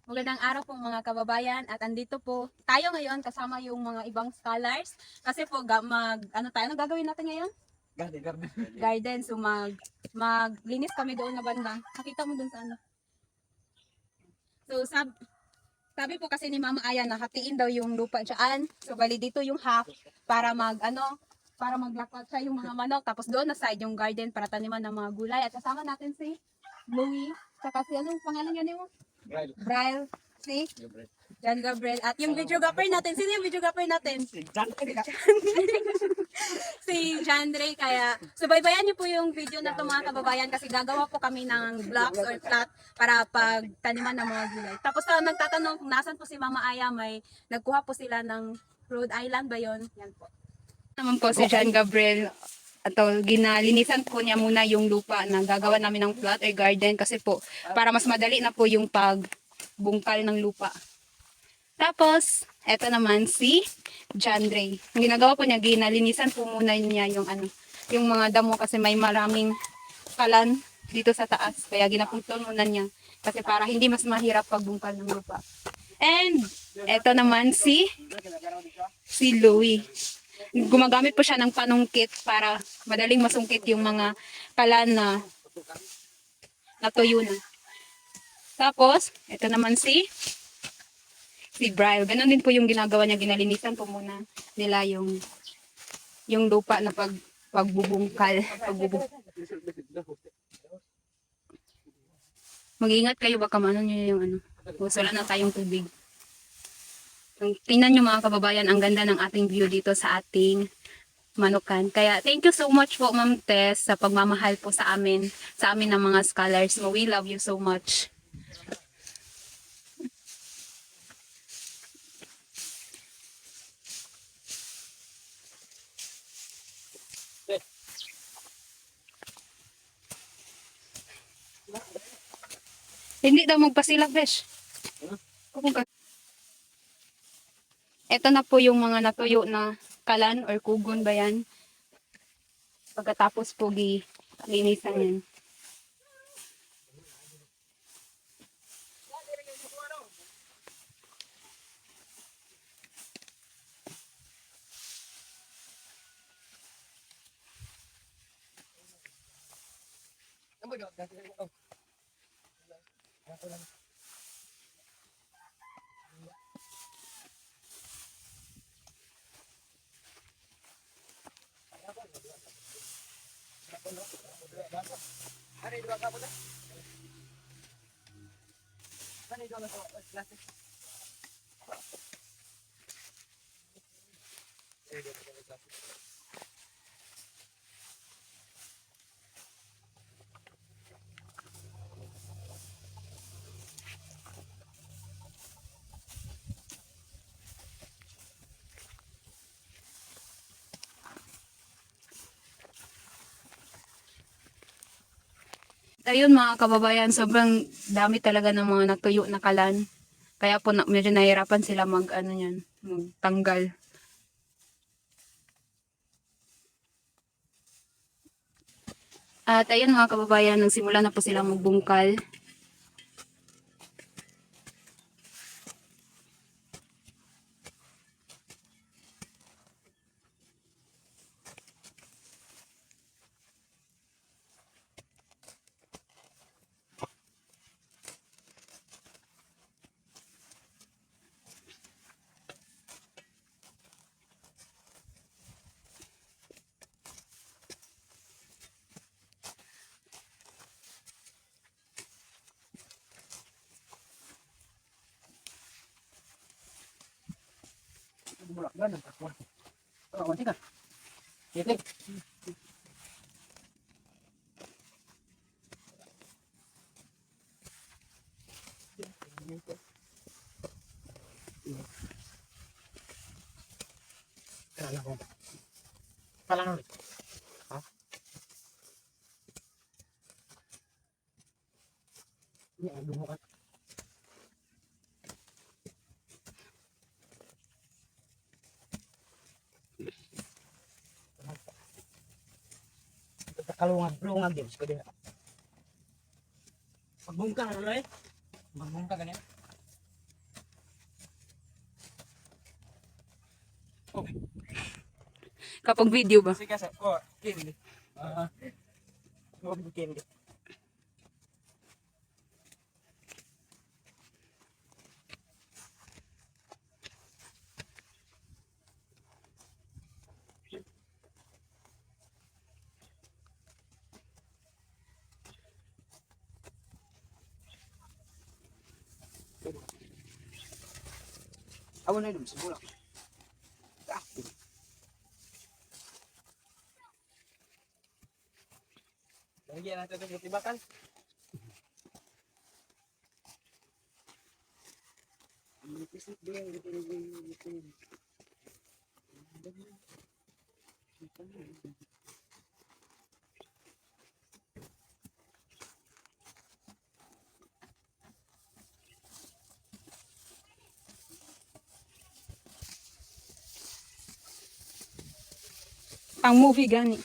Magandang araw po mga kababayan at andito po tayo ngayon kasama yung mga ibang scholars kasi po ano tayo, ano gagawin natin ngayon? Garden. Garden. So maglinis kami doon na banda. Nakita mo doon sa ano. So sabi po kasi ni Mama Aya na hatiin daw yung lupa diyan. So bali dito yung half para para maglakwat siya yung mga manok. Tapos doon na side yung garden para taniman ng mga gulay. At kasama natin si Louie. Tsaka si anong pangalan niya mo? Brian. Si John Gabriel. At yung videographer natin. Sino yung videographer natin? Si John Ray. Kaya subaybayan niyo po yung video na ito mga kababayan kasi gagawa po kami ng blocks or flat para pagtaniman ng mga gulay. Tapos nagtatanong kung nasan po si Mama Aya, may nagkuha po sila ng Rhode Island ba yun? Yan po. Naman po si John Gabriel. Ginalinisan po niya muna yung lupa na gagawa namin ng flat or garden kasi po para mas madali na po yung pagbungkal ng lupa. Tapos, eto naman si John Ray. Ang ginagawa po niya, ginalinisan po muna niya yung mga damo kasi may maraming kalan dito sa taas. Kaya ginaputol muna niya kasi para hindi mas mahirap pagbungkal ng lupa. And, eto naman si Louie. Gumagamit po siya ng panungkit para madaling masungkit yung mga kalan na natuyo na. Tapos, ito naman si Brian. Ganon din po yung ginagawa niya. Ginalinisan po muna nila yung lupa na pagbubungkal. Mag-ingat kayo baka maano nyo yung ano. Wala na tayong tubig. Tingnan nyo mga kababayan, ang ganda ng ating view dito sa ating manukan. Kaya thank you so much po Ma'am Tess sa pagmamahal po sa amin ng mga scholars mo. We love you so much. Hindi daw magpasila, Besh. Ito na po yung mga natuyo na kalan or kugon ba yan. Pagkatapos po linisan yan. Ayun mga kababayan, sobrang dami talaga ng mga natuyo na kalan. Kaya po medyo nahirapan sila magtanggal. At ayun mga kababayan, nagsimula na po silang magbungkal. Palang ha? Ini aduh kan. Kalungan din pwede. Pagbungka ano eh? Pagbungka ganyan. Kapag video ba? Kasi kasi, oh, candy. Candy. Awan na dun, siguro. Lagyan natin ito tibakan. Pang movie gani.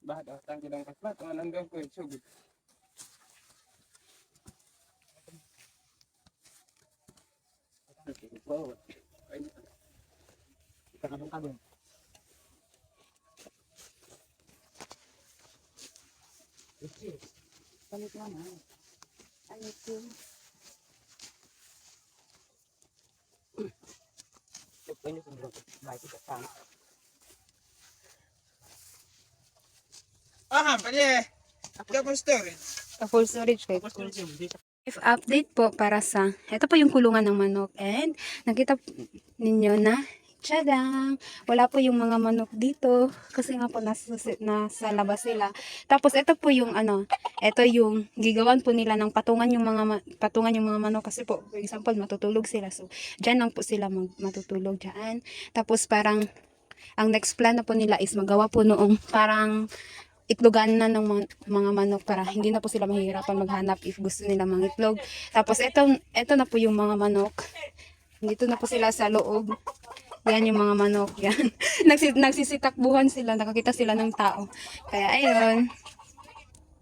Bahat ang kilang kaslat, ang ko sugod. Wow. Kabong-kabong. Palit na na. Ano ito? Ini sebelum baik kita kan. Pwede. Double storage. Full storage kay Double storage yung dito. If update po para sa, ito po yung kulungan ng manok and nakita ninyo na, tsadang, wala po yung mga manok dito kasi nga po nasa labas sila. Tapos ito po yung ito yung gigawan po nila ng patungan yung patungan yung mga manok kasi po, for example, matutulog sila. So, dyan lang po sila matutulog dyan. Tapos parang, ang next plan na po nila is magawa po noong parang itlogan na ng mga manok para hindi na po sila mahihirapan maghanap if gusto nila mangitlog. Tapos ito na po yung mga manok. Dito na po sila sa loob. Yan yung mga manok. Yan. Nagsisitakbuhan sila. Nakakita sila ng tao. Kaya ayun.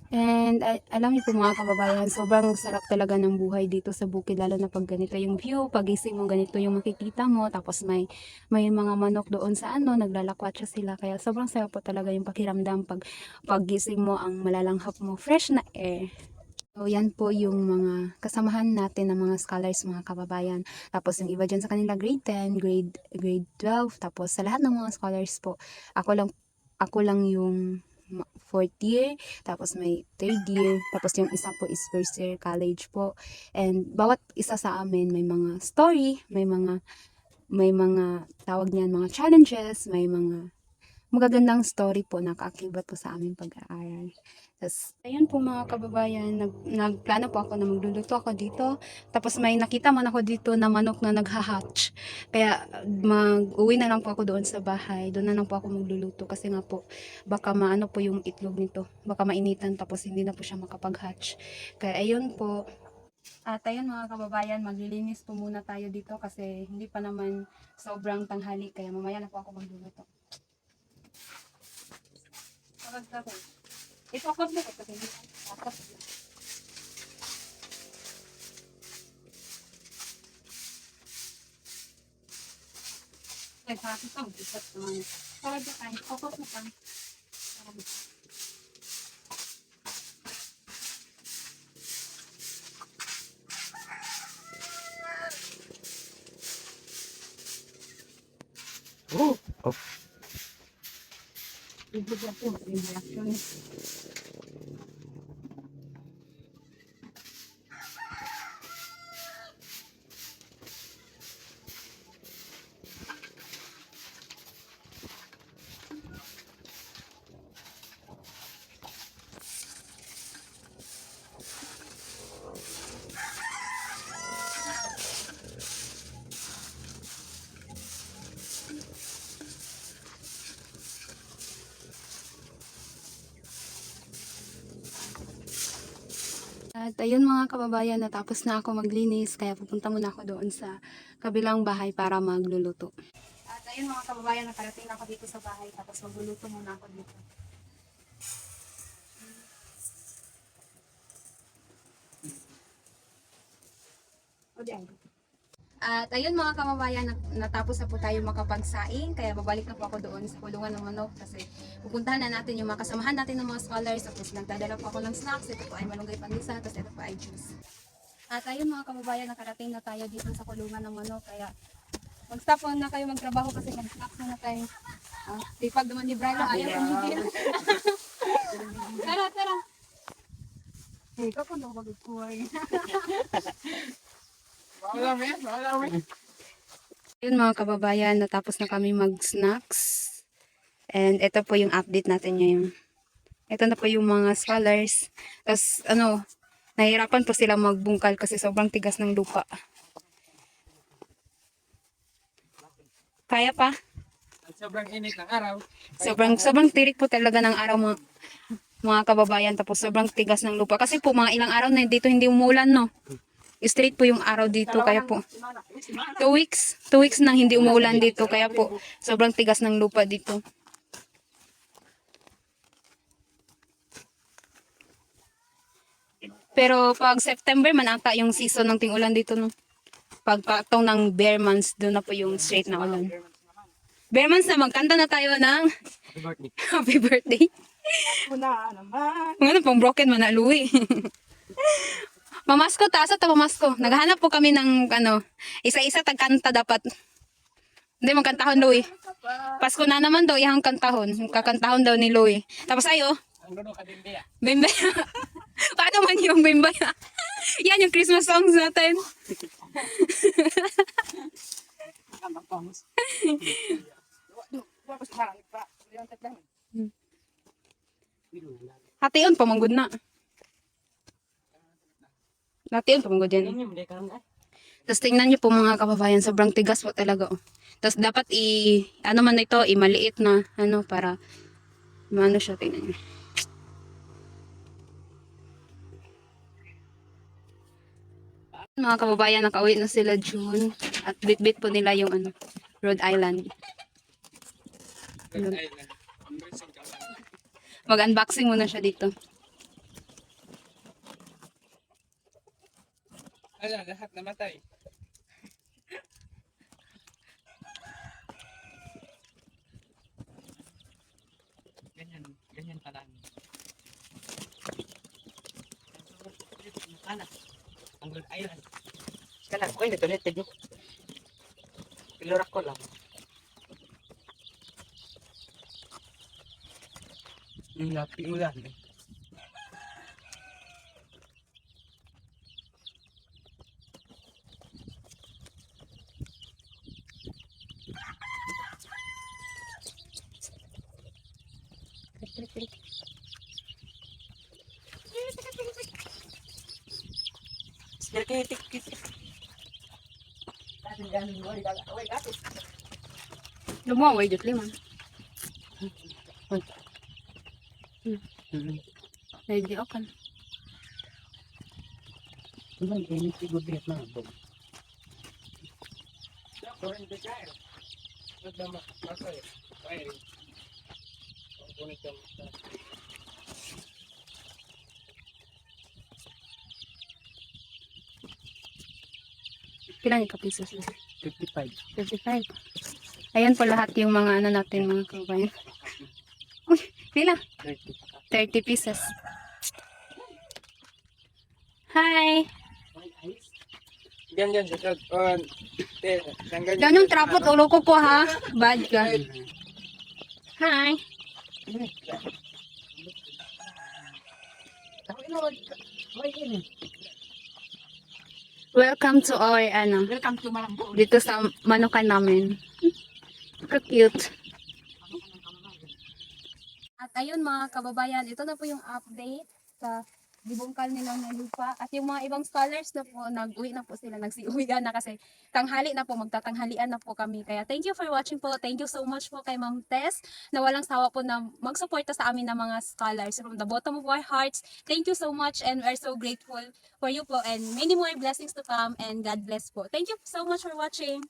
And alam niyo po mga kababayan, sobrang sarap talaga ng buhay dito sa bukid, lalo na pag ganito yung view, pagising mo ganito yung makikita mo, tapos may mga manok doon sa naglalakwatsa sila, kaya sobrang sarap po talaga yung pakiramdam paggising mo, ang malalanghap mo, fresh na air. So, yan po yung mga kasamahan natin ng mga scholars, mga kababayan. Tapos, yung iba dyan sa kanila, grade 10, grade 12. Tapos, sa lahat ng mga scholars po, ako lang yung fourth year, tapos may third year, tapos yung isa po is first year college po. And bawat isa sa amin may mga story, may mga tawag niyan, mga challenges, may mga magagandang story po na kaakibat po sa aming pag-aaral. Tapos, ayun po mga kababayan, nagplano po ako na magluluto ako dito. Tapos may nakita man ako dito na manok na nagha-hatch. Kaya mag-uwi na lang po ako doon sa bahay. Doon na lang po ako magluluto kasi nga po baka maano po yung itlog nito. Baka mainitan tapos hindi na po siya makapag-hatch. Kaya ayun po. At ayun mga kababayan, maglilinis po muna tayo dito kasi hindi pa naman sobrang tanghali. Kaya mamaya na po ako magluluto. Ito ako na kasi hindi ako. Nagkakit ang bisat naman. Para ba tayo? Kokot na pa. Oh. Ibig ako, yung reaction. At ayun mga kababayan, natapos na ako maglinis kaya pupunta muna ako doon sa kabilang bahay para magluluto. At ayun mga kababayan, nakarating ako dito sa bahay tapos magluluto muna ako dito. At ayun mga kababayan, natapos na po tayo makapagsaing, kaya babalik na po ako doon sa kulungan ng manok kasi pupuntahan na natin yung mga kasamahan natin ng mga scholars, tapos nagdadala po ako ng snacks, ito po ay malunggay pandesa, tapos ito po ay juice. At ayun mga kababayan, nakarating na tayo dito sa kulungan ng manok, kaya mag-stop na kayo magtrabaho kasi mag-snacks na tayo. Tipag naman ni Brian, ayaw pumigil. Tara, tara. Ikaw kung daw magkukuhay. Yun mga kababayan, natapos na kami mag-snacks. And ito po yung update natin ngayon. Ito na po yung mga scholars. Tapos nahihirapan po sila magbungkal kasi sobrang tigas ng lupa. Kaya pa? Sobrang init ng araw. Sobrang tirik po talaga ng araw mga kababayan. Tapos sobrang tigas ng lupa. Kasi po mga ilang araw na dito hindi umulan, no? Straight po yung araw dito, kaya po 2 weeks nang hindi umuulan dito, kaya po sobrang tigas ng lupa dito. Pero pag September man ata yung season ng ting-ulan dito, no? Pag patong ng bare months, doon na po yung straight na ulan. Bare months na, magkanta na tayo ng Happy birthday. happy birthday. Wala naman. Ano pang broken man na Louie. Mamasko, taas at mamasko. Naghahanap po kami ng isa-isa tagkanta dapat. Hindi, magkantahon Louie. Pasko na naman daw, ihang kantahon. Kakantahon daw ni Louie. Tapos ayo, Ang luno ka din diya. Bimbaya. Paano man yung Bimbaya? Yan yung Christmas songs natin. Hation pa manggod na. Hation pa manggod yan. Tapos tingnan nyo po mga kababayan, sobrang tigas po talaga. Oh. Tapos dapat man ito, maliit na, para, siya, tingnan nyo. Mga kababayan, nakauwi na sila June. At bit-bit po nila yung Rhode Island. Mag-unboxing muna siya dito. Ala, lahat namatay. Ganyan pala. Ang Rhode Island. Kala ko ay nito nyo. Pilorak ko lang. Yung lapi ulan eh. Lumaway dito liman. Ready okan. Iban ini siguro din na bo. Correct the guy. Nagdama masay. Ay. Bonito. Pila ni kapisos na? 55. 55. Ayan po lahat yung mga natin mga kabayan. Uy, pila? 30 pieces. Hi! Yan sa shot on. Yan yung trapot, ulo ko ha. Bad ka. Hi! Welcome to our, Welcome to Malambo. dito sa manukan namin. Cute. At ayun mga kababayan, ito na po yung update sa dibungkal nila ng lupa. At yung mga ibang scholars na po, nag-uwi na po sila, nagsiuwian na kasi tanghali na po, magtatanghalian na po kami. Kaya thank you for watching po. Thank you so much po kay Ma'am Tess na walang sawa po na magsuporta sa amin ng mga scholars. From the bottom of our hearts, thank you so much and we're so grateful for you po and many more blessings to come and God bless po. Thank you so much for watching.